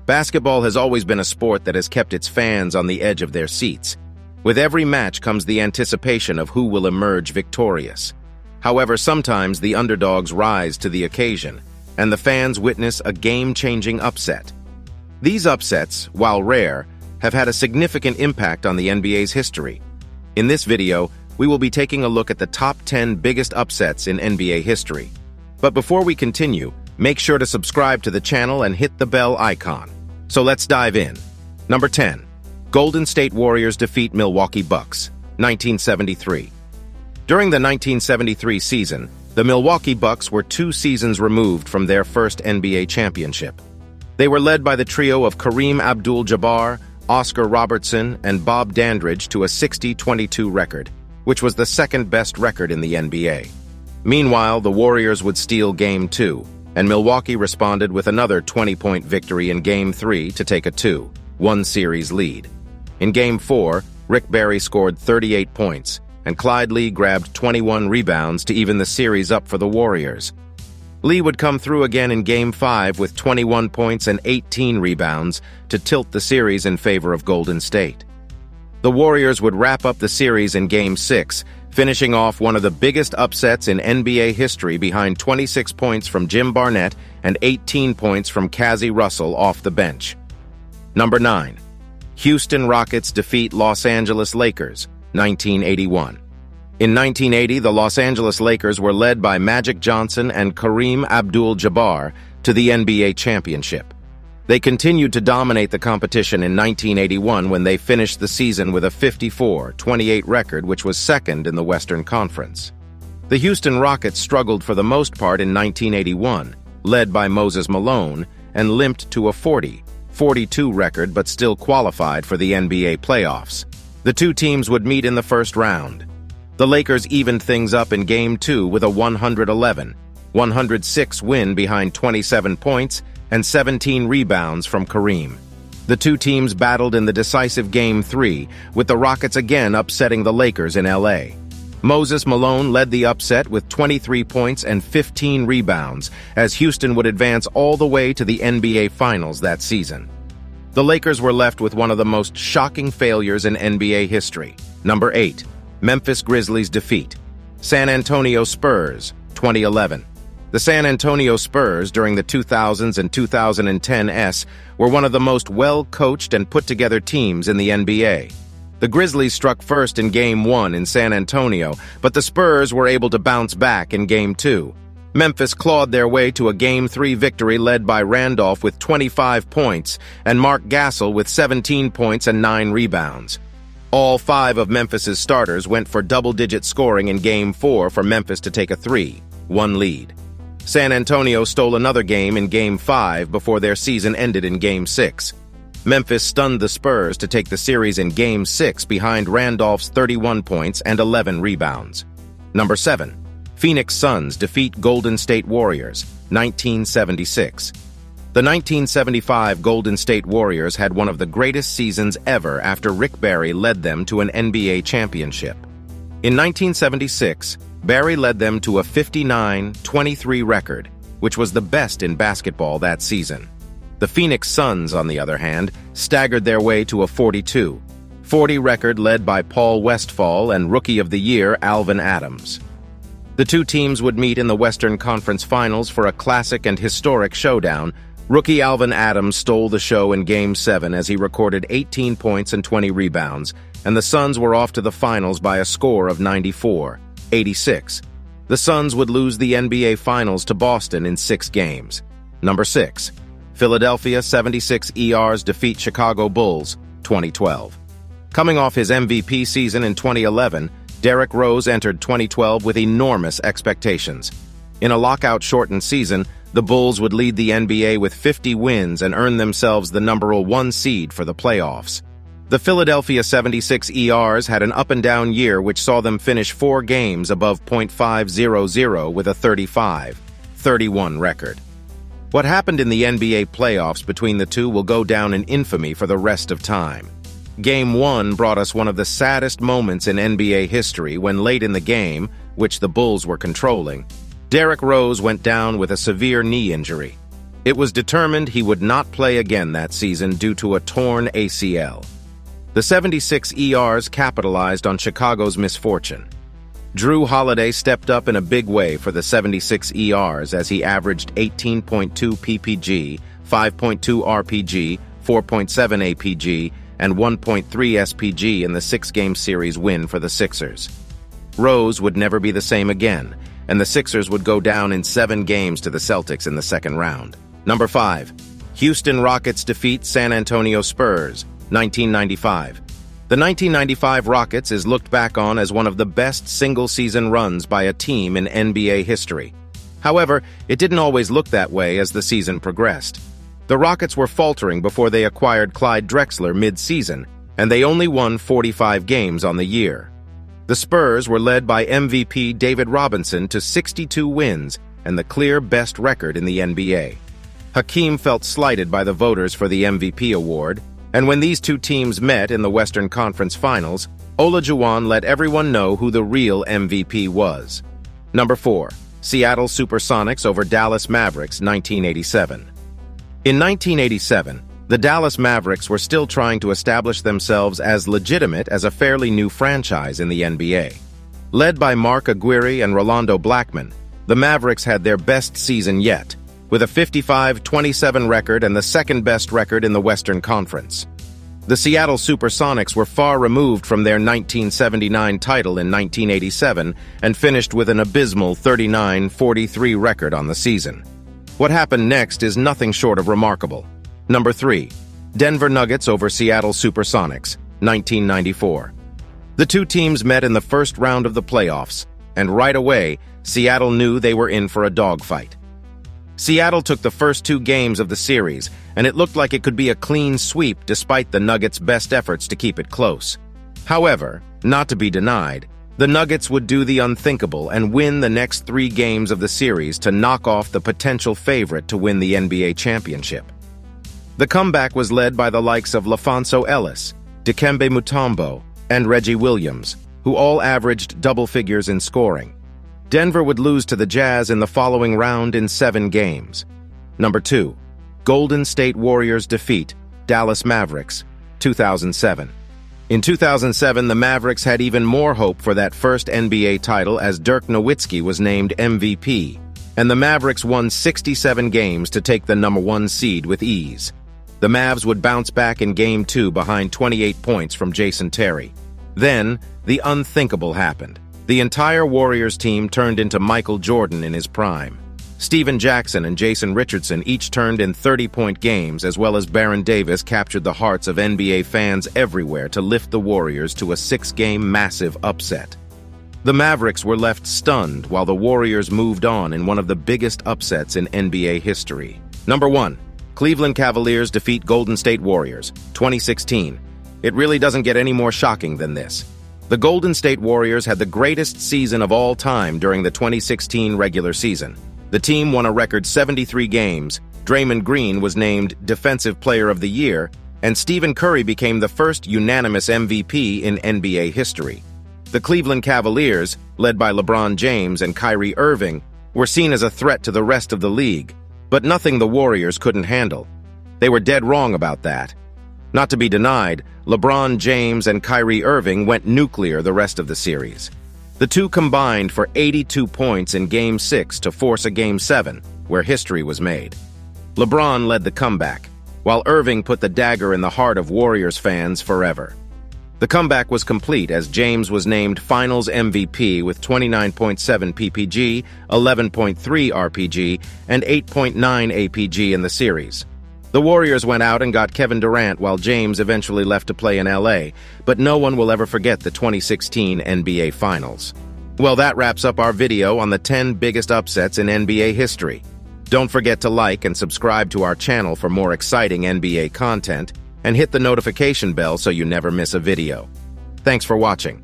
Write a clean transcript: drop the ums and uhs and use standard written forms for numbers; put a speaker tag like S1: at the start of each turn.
S1: Basketball has always been a sport that has kept its fans on the edge of their seats. With every match comes the anticipation of who will emerge victorious. However, sometimes the underdogs rise to the occasion, and the fans witness a game-changing upset. These upsets, while rare, have had a significant impact on the NBA's history. In this video, we will be taking a look at the top 10 biggest upsets in NBA history. But before we continue, make sure to subscribe to the channel and hit the bell icon. So let's dive in. Number 10. Golden State Warriors defeat Milwaukee Bucks, 1973. During the 1973 season, the Milwaukee Bucks were 2 seasons removed from their first NBA championship. They were led by the trio of Kareem Abdul-Jabbar, Oscar Robertson, and Bob Dandridge to a 60-22 record, which was the second-best record in the NBA. Meanwhile, the Warriors would steal Game 2, and Milwaukee responded with another 20-point victory in Game 3 to take a 2-1 series lead. In Game 4, Rick Barry scored 38 points, and Clyde Lee grabbed 21 rebounds to even the series up for the Warriors. Lee would come through again in Game 5 with 21 points and 18 rebounds to tilt the series in favor of Golden State. The Warriors would wrap up the series in Game 6, finishing off one of the biggest upsets in NBA history behind 26 points from Jim Barnett and 18 points from Cazzie Russell off the bench. Number 9. Houston Rockets defeat Los Angeles Lakers, 1981. In 1980, the Los Angeles Lakers were led by Magic Johnson and Kareem Abdul-Jabbar to the NBA championship. They continued to dominate the competition in 1981 when they finished the season with a 54-28 record, which was second in the Western Conference. The Houston Rockets struggled for the most part in 1981, led by Moses Malone, and limped to a 40-42 record but still qualified for the NBA playoffs. The two teams would meet in the first round. The Lakers evened things up in Game 2 with a 111-106 win behind 27 points and 17 rebounds from Kareem. The two teams battled in the decisive Game 3, with the Rockets again upsetting the Lakers in LA. Moses Malone led the upset with 23 points and 15 rebounds, as Houston would advance all the way to the NBA Finals that season. The Lakers were left with one of the most shocking failures in NBA history. Number 8. Memphis Grizzlies defeat San Antonio Spurs, 2011. The San Antonio Spurs during the 2000s and 2010s were one of the most well-coached and put-together teams in the NBA. The Grizzlies struck first in Game 1 in San Antonio, but the Spurs were able to bounce back in Game 2. Memphis clawed their way to a Game 3 victory led by Randolph with 25 points and Mark Gasol with 17 points and 9 rebounds. All 5 of Memphis's starters went for double-digit scoring in Game 4 for Memphis to take a 3-1 lead. San Antonio stole another game in Game 5 before their season ended in Game 6. Memphis stunned the Spurs to take the series in Game 6 behind Randolph's 31 points and 11 rebounds. Number 7. Phoenix Suns defeat Golden State Warriors, 1976. The 1975 Golden State Warriors had one of the greatest seasons ever after Rick Barry led them to an NBA championship. In 1976, Barry led them to a 59-23 record, which was the best in basketball that season. The Phoenix Suns, on the other hand, staggered their way to a 42-40 record led by Paul Westphal and Rookie of the Year Alvin Adams. The two teams would meet in the Western Conference Finals for a classic and historic showdown. Rookie Alvin Adams stole the show in Game 7 as he recorded 18 points and 20 rebounds, and the Suns were off to the finals by a score of 94-86. The Suns would lose the NBA Finals to Boston in 6 games. Number 6. Philadelphia 76ers defeat Chicago Bulls, 2012. Coming off his MVP season in 2011, Derrick Rose entered 2012 with enormous expectations. In a lockout-shortened season, the Bulls would lead the NBA with 50 wins and earn themselves the number 1 seed for the playoffs. The Philadelphia 76ers had an up-and-down year which saw them finish 4 games above .500 with a 35-31 record. What happened in the NBA playoffs between the two will go down in infamy for the rest of time. Game 1 brought us one of the saddest moments in NBA history when late in the game, which the Bulls were controlling, Derrick Rose went down with a severe knee injury. It was determined he would not play again that season due to a torn ACL. The 76 ERs capitalized on Chicago's misfortune. Drew Holiday stepped up in a big way for the 76 ERs as he averaged 18.2 ppg, 5.2 rpg, 4.7 APG, and 1.3 SPG in the six-game series win for the Sixers. Rose would never be the same again, and the Sixers would go down in 7 games to the Celtics in the second round. Number 5. Houston Rockets defeat San Antonio Spurs, 1995. The 1995 Rockets is looked back on as one of the best single-season runs by a team in NBA history. However, it didn't always look that way as the season progressed. The Rockets were faltering before they acquired Clyde Drexler mid-season, and they only won 45 games on the year. The Spurs were led by MVP David Robinson to 62 wins and the clear best record in the NBA. Hakeem felt slighted by the voters for the MVP award, and when these two teams met in the Western Conference Finals, Olajuwon let everyone know who the real MVP was. Number 4. Seattle Supersonics over Dallas Mavericks, 1987. In 1987, the Dallas Mavericks were still trying to establish themselves as legitimate as a fairly new franchise in the NBA. Led by Mark Aguirre and Rolando Blackman, the Mavericks had their best season yet, with a 55-27 record and the second-best record in the Western Conference. The Seattle Supersonics were far removed from their 1979 title in 1987 and finished with an abysmal 39-43 record on the season. What happened next is nothing short of remarkable. Number 3. Denver Nuggets over Seattle Supersonics, 1994. The two teams met in the first round of the playoffs, and right away, Seattle knew they were in for a dogfight. Seattle took the first 2 games of the series, and it looked like it could be a clean sweep despite the Nuggets' best efforts to keep it close. However, not to be denied, the Nuggets would do the unthinkable and win the next 3 games of the series to knock off the potential favorite to win the NBA championship. The comeback was led by the likes of LaFonso Ellis, Dikembe Mutombo, and Reggie Williams, who all averaged double figures in scoring. Denver would lose to the Jazz in the following round in 7 games. Number 2. Golden State Warriors defeat Dallas Mavericks, 2007. In 2007, the Mavericks had even more hope for that first NBA title as Dirk Nowitzki was named MVP, and the Mavericks won 67 games to take the number 1 seed with ease. The Mavs would bounce back in Game 2 behind 28 points from Jason Terry. Then, the unthinkable happened. The entire Warriors team turned into Michael Jordan in his prime. Steven Jackson and Jason Richardson each turned in 30-point games, as well as Baron Davis captured the hearts of NBA fans everywhere to lift the Warriors to a 6-game massive upset. The Mavericks were left stunned while the Warriors moved on in one of the biggest upsets in NBA history. Number 1. Cleveland Cavaliers defeat Golden State Warriors, 2016. It really doesn't get any more shocking than this. The Golden State Warriors had the greatest season of all time during the 2016 regular season. The team won a record 73 games, Draymond Green was named Defensive Player of the Year, and Stephen Curry became the first unanimous MVP in NBA history. The Cleveland Cavaliers, led by LeBron James and Kyrie Irving, were seen as a threat to the rest of the league, but nothing the Warriors couldn't handle. They were dead wrong about that. Not to be denied, LeBron James and Kyrie Irving went nuclear the rest of the series. The two combined for 82 points in Game 6 to force a Game 7, where history was made. LeBron led the comeback, while Irving put the dagger in the heart of Warriors fans forever. The comeback was complete as James was named Finals MVP with 29.7 ppg, 11.3 rpg, and 8.9 APG in the series. The Warriors went out and got Kevin Durant while James eventually left to play in LA, but no one will ever forget the 2016 NBA Finals. Well, that wraps up our video on the 10 biggest upsets in NBA history. Don't forget to like and subscribe to our channel for more exciting NBA content, and hit the notification bell so you never miss a video. Thanks for watching.